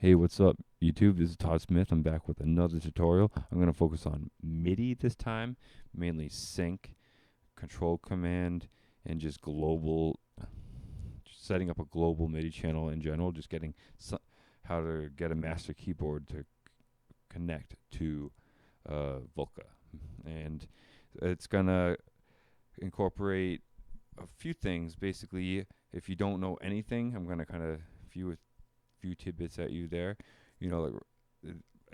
Hey, what's up, YouTube? This is Todd Smith. I'm back with another tutorial. I'm going to focus on MIDI this time, mainly sync, control command, and just global, just setting up a global MIDI channel in general, just getting how to get a master keyboard to connect to Volca. And it's going to incorporate a few things. Basically, if you don't know anything, I'm going to kind of few tidbits at you there. You know, like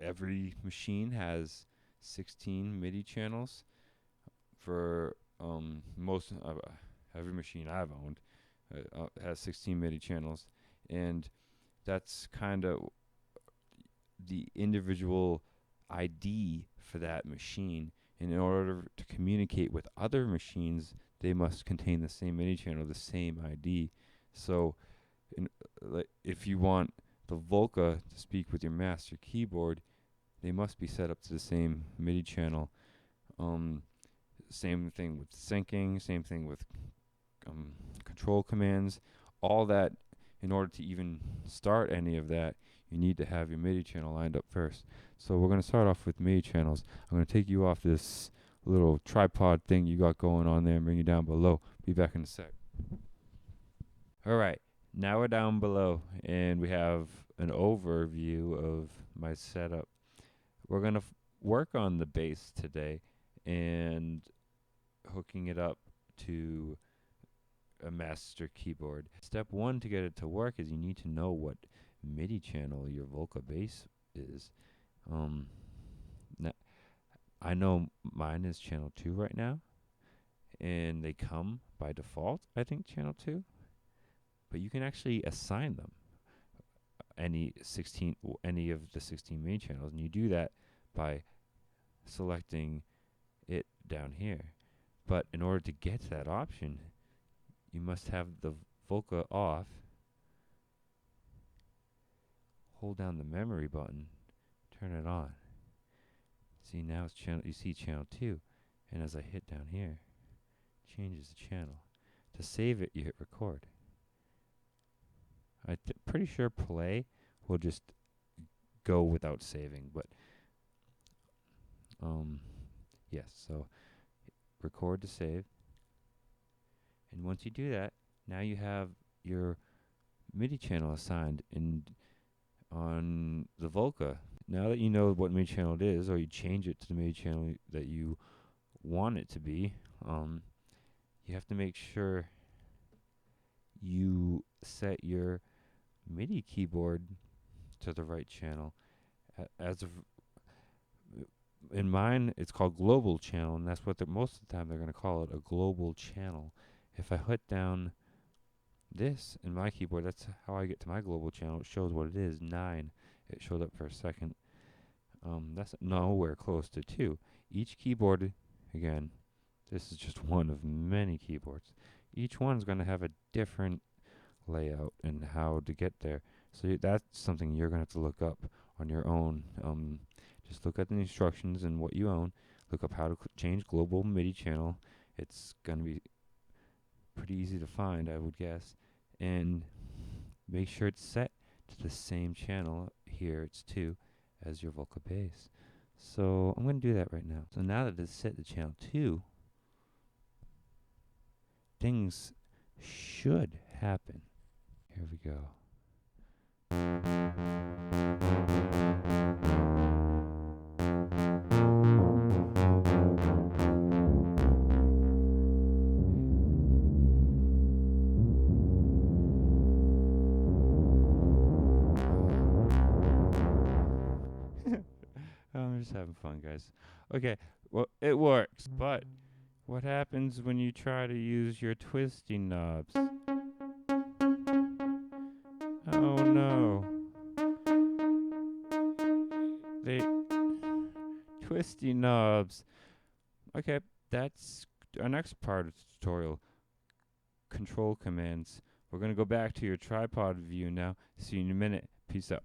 every machine has 16 MIDI channels. For most every machine I've owned has 16 MIDI channels, and that's kind of the individual ID for that machine. And in order to communicate with other machines, they must contain the same MIDI channel, the same ID. So if you want the Volca to speak with your master keyboard, they must be set up to the same MIDI channel. Same thing with syncing, same thing with control commands. All that, in order to even start any of that, you need to have your MIDI channel lined up first. So we're going to start off with MIDI channels. I'm going to take you off this little tripod thing you got going on there and bring you down below. Be back in a sec. All right. Now we're down below, and we have an overview of my setup. We're going to work on the bass today and hooking it up to a master keyboard. Step one to get it to work is you need to know what MIDI channel your Volca bass is. I know mine is channel 2 right now, and they come by default, I think, channel 2. But you can actually assign them any of the 16 MIDI channels, and you do that by selecting it down here. But in order to get to that option, you must have the Volca off, hold down the memory button, turn it on. See, now it's channel. You see channel 2, and as I hit down here, it changes the channel. To save it, you hit record. I'm pretty sure play will just go without saving, but yes, so record to save. And once you do that, now you have your MIDI channel assigned on the Volca. Now that you know what MIDI channel it is, or you change it to the MIDI channel that you want it to be, you have to make sure you set your MIDI keyboard to the right channel. In mine, it's called global channel, and that's what most of the time they're going to call it, a global channel. If I hit down this in my keyboard, that's how I get to my global channel. It shows what it is, 9. It showed up for a second. That's nowhere close to 2. Each keyboard, again, this is just one of many keyboards. Each one's going to have a different layout and how to get there. So that's something you're going to have to look up on your own. Just look at the instructions and what you own. Look up how to change global MIDI channel. It's going to be pretty easy to find, I would guess. And make sure it's set to the same channel. Here it's 2 as your Volca bass. So I'm going to do that right now. So now that it's set to channel 2, things should happen. Here we go. I'm just having fun, guys. Okay, well, it works, but what happens when you try to use your twisty knobs? Oh no. They twisty knobs. Okay, that's our next part of the tutorial. Control commands. We're going to go back to your tripod view now. See you in a minute. Peace out.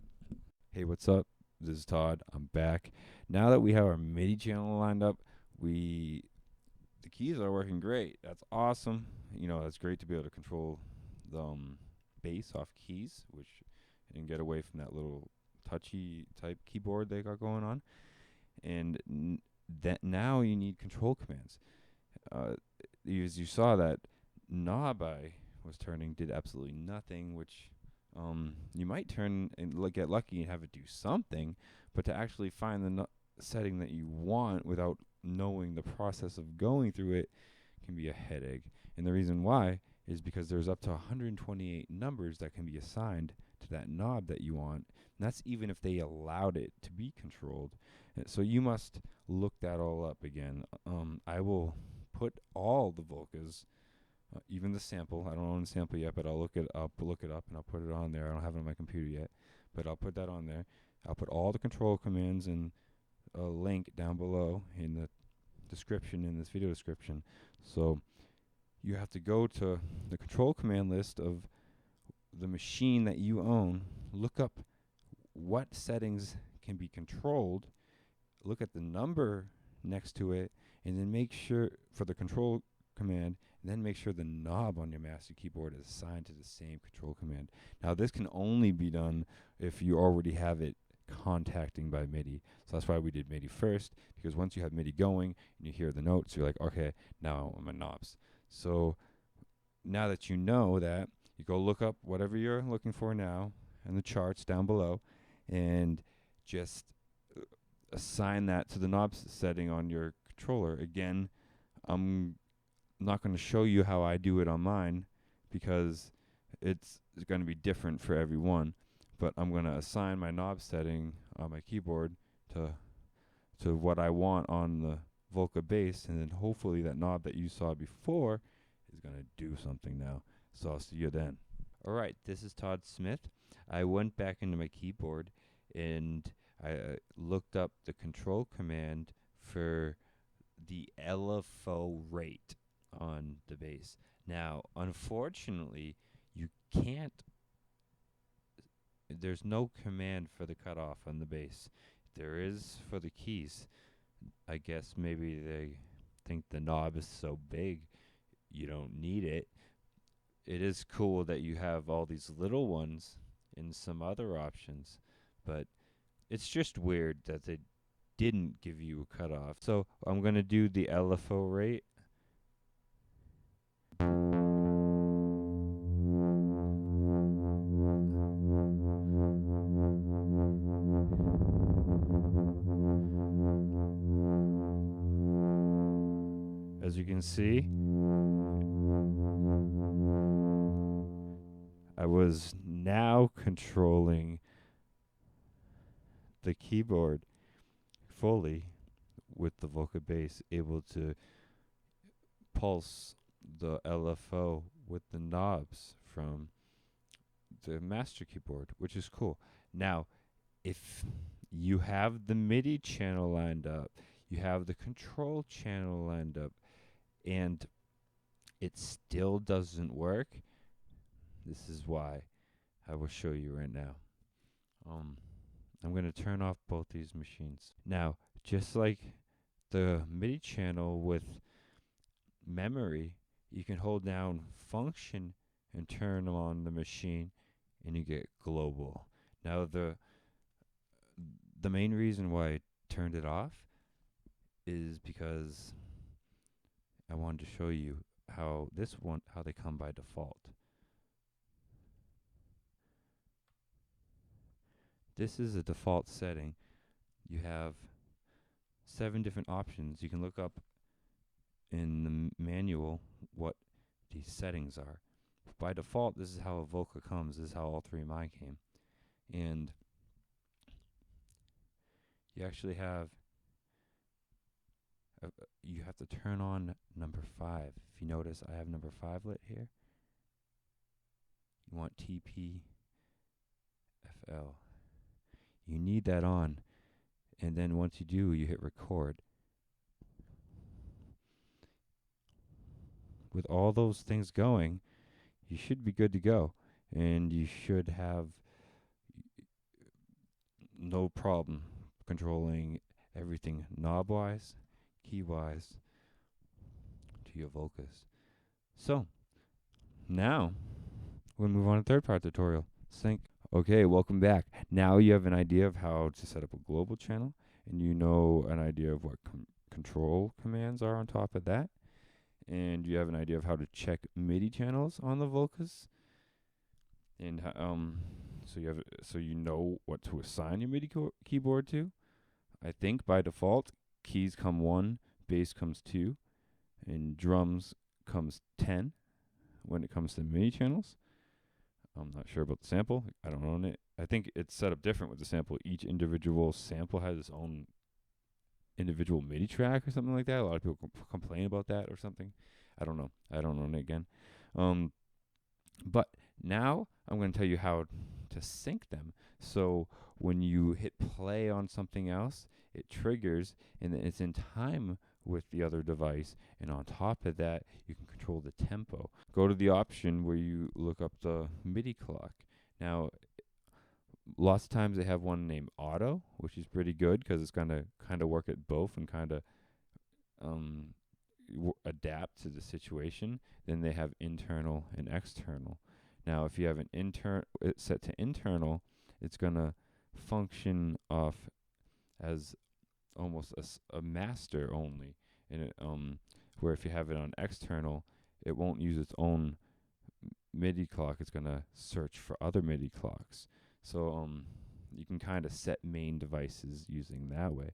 Hey, what's up? This is Todd. I'm back. Now that we have our MIDI channel lined up, the keys are working great. That's awesome. You know, it's great to be able to control the bass off keys, and get away from that little touchy type keyboard they got going on, and that now you need control commands. As you saw, that knob I was turning did absolutely nothing, which you might turn and get lucky and have it do something, but to actually find the setting that you want without knowing the process of going through it can be a headache. And the reason why is because there's up to 128 numbers that can be assigned to that knob that you want, and that's even if they allowed it to be controlled. So you must look that all up again. I will put all the Volcas, even the sample. I don't own the sample yet, but I'll look it up, and I'll put it on there. I don't have it on my computer yet, but I'll put that on there. I'll put all the control commands and a link down below in the description, in this video description. So you have to go to the control command list of the machine that you own, look up what settings can be controlled, look at the number next to it, and then make sure for the control command, and then make sure the knob on your master keyboard is assigned to the same control command. Now this can only be done if you already have it contacting by MIDI. So that's why we did MIDI first, because once you have MIDI going and you hear the notes, you're like, okay, now I'm in knobs. So now that you know that, you go look up whatever you're looking for now in the charts down below, and just assign that to the knobs setting on your controller. Again, I'm not going to show you how I do it on mine because it's going to be different for everyone, but I'm going to assign my knob setting on my keyboard to what I want on the Volca Bass, and then hopefully that knob that you saw before is going to do something now. So I'll see you then. Alright, this is Todd Smith. I went back into my keyboard and I looked up the control command for the LFO rate on the bass. Now, unfortunately, you can't, there's no command for the cutoff on the bass. There is for the keys. I guess maybe they think the knob is so big you don't need it. It is cool that you have all these little ones in some other options, but it's just weird that they didn't give you a cutoff. So I'm going to do the LFO rate. As you can see, I was now controlling the keyboard fully with the Volca Bass, able to pulse the LFO with the knobs from the master keyboard, which is cool. Now, if you have the MIDI channel lined up, you have the control channel lined up, and it still doesn't work, this is why. I will show you right now. I'm going to turn off both these machines. Now, just like the MIDI channel with memory, you can hold down function and turn on the machine and you get global. Now, the main reason why I turned it off is because I wanted to show you how how they come by default. This is a default setting. You have 7 different options. You can look up in the manual what these settings are. By default, this is how a Volca comes. This is how all 3 of mine came. And you actually have you have to turn on number 5. If you notice, I have number 5 lit here. You want TPFL. You need that on, and then once you do, you hit record. With all those things going, you should be good to go, and you should have no problem controlling everything knob-wise, key-wise to your Volcas. So, now we'll move on to the third part of the tutorial, sync. Okay, welcome back. Now you have an idea of how to set up a global channel, and you know an idea of what control commands are on top of that, and you have an idea of how to check MIDI channels on the Volcas, and so you know what to assign your MIDI keyboard to. I think by default, keys come 1, bass comes 2, and drums comes 10 when it comes to MIDI channels. I'm not sure about the sample. I don't own it. I think it's set up different with the sample. Each individual sample has its own individual MIDI track or something like that. A lot of people complain about that or something. I don't know. I don't own it again. But now I'm going to tell you how to sync them. So when you hit play on something else, it triggers and then it's in time with the other device. And on top of that, you can control the tempo. Go to the option where you look up the MIDI clock. Now, lots of times they have one named Auto, which is pretty good because it's going to kind of work at both and kind of adapt to the situation. Then they have internal and external. Now, if you have an it's set to internal, it's going to function off as almost a master only. And it, where if you have it on external, it won't use its own MIDI clock. It's going to search for other MIDI clocks. So you can kind of set main devices using that way.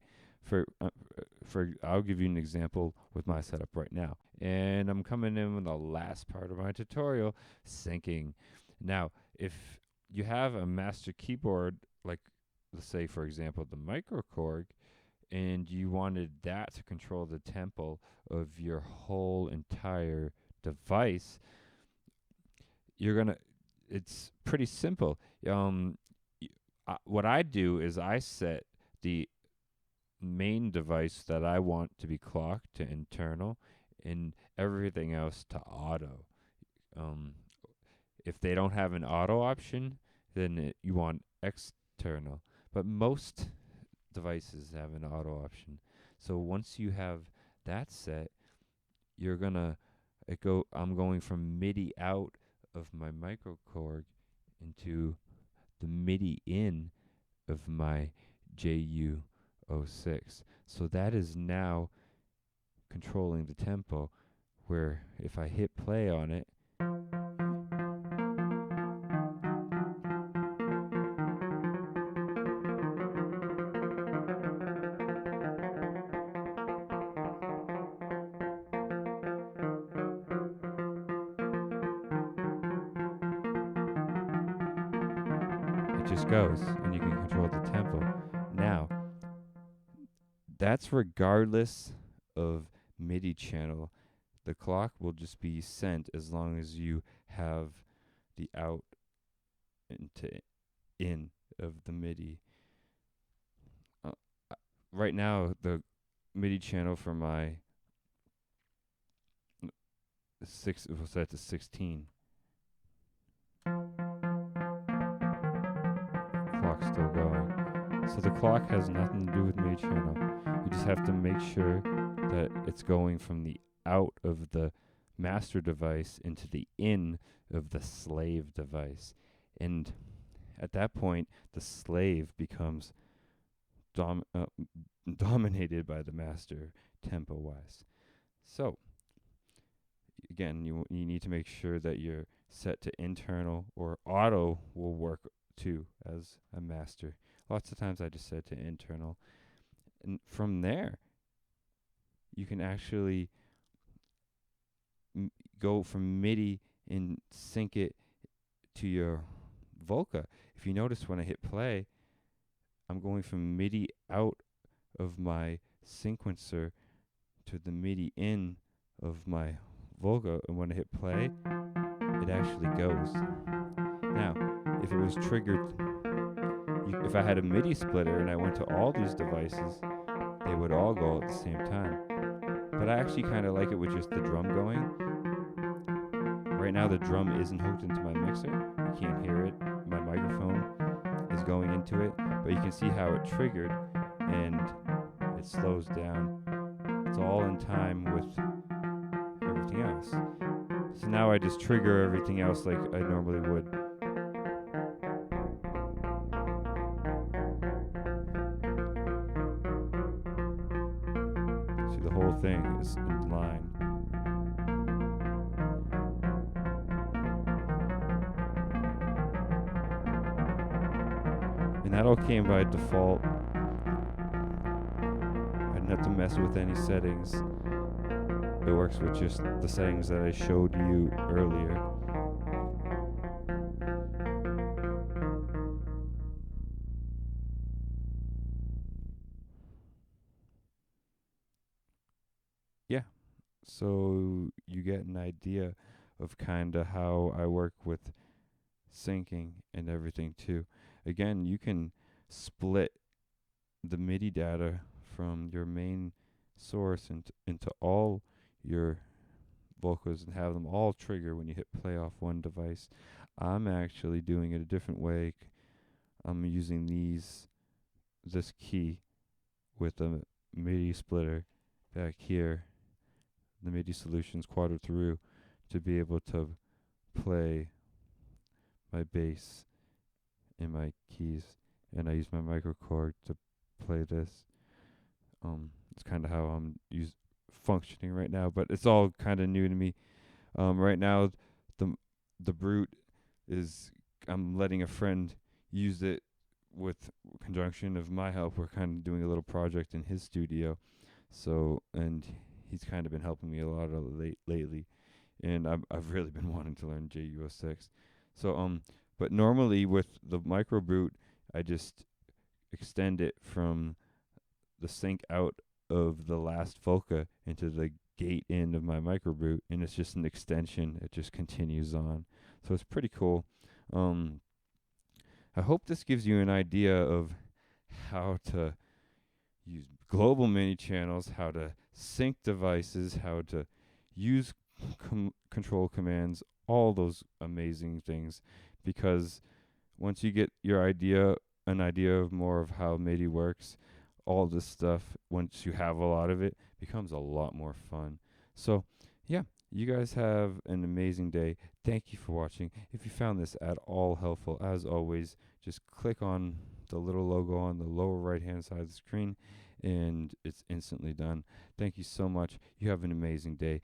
I'll give you an example with my setup right now. And I'm coming in with the last part of my tutorial, syncing. Now, if you have a master keyboard, like let's say, for example, the Microkorg, and you wanted that to control the tempo of your whole entire device, it's pretty simple. What I do is I set the main device that I want to be clocked to internal and everything else to auto. If they don't have an auto option, then you want external. But most devices have an auto option. So once you have that set, I'm going from MIDI out of my Microkorg into the MIDI in of my JU-06. So that is now controlling the tempo, where if I hit play on it, it just goes and you can control the tempo. Now, that's regardless of MIDI channel. The clock will just be sent as long as you have the out into in of the MIDI. Right now, the MIDI channel for my was set to 16. Clock's still going. So the clock has nothing to do with MIDI channel. You just have to make sure that it's going from the out of the master device into the in of the slave device. And at that point, the slave becomes dominated by the master tempo-wise. So, again, you need to make sure that you're set to internal, or auto will work too as a master. Lots of times I just set to internal. And from there, you can actually go from MIDI and sync it to your Volca. If you notice when I hit play, I'm going from MIDI out of my sequencer to the MIDI in of my Volca, and when I hit play, it actually goes. Now, if it was triggered, if I had a MIDI splitter and I went to all these devices, they would all go at the same time. But I actually kind of like it with just the drum going. Right now the drum isn't hooked into my mixer. You can't hear it. My microphone is going into it, but you can see how it triggered and it slows down. It's all in time with everything else. So now I just trigger everything else like I normally would. the whole thing is in line. And that all came by default. I didn't have to mess with any settings. It works with just the settings that I showed you earlier. Yeah, so you get an idea of kind of how I work with syncing and everything too. Again, you can split the MIDI data from your main source into all your Volcas and have them all trigger when you hit play off one device. I'm actually doing it a different way. I'm using this key with the MIDI splitter back here, the MIDI Solutions Quadro through, to be able to play my bass and my keys, and I use my Microkorg to play this. It's kind of how I'm functioning right now, but it's all kind of new to me. Right now, the Brute is, I'm letting a friend use it with conjunction of my help. We're kind of doing a little project in his studio, so, and he's kind of been helping me a lot lately, and I've really been wanting to learn JU-06. So but normally with the Micro Brute, I just extend it from the sync out of the last Volca into the gate end of my Micro Brute, and it's just an extension. It just continues on, so it's pretty cool. I hope this gives you an idea of how to use global mini channels, how to sync devices, how to use control commands, all those amazing things, because once you get an idea of more of how MIDI works, all this stuff, once you have a lot of it, becomes a lot more fun. So yeah, you guys have an amazing day. Thank you for watching. If you found this at all helpful, as always, just click on the little logo on the lower right hand side of the screen and it's instantly done. Thank you so much. You have an amazing day.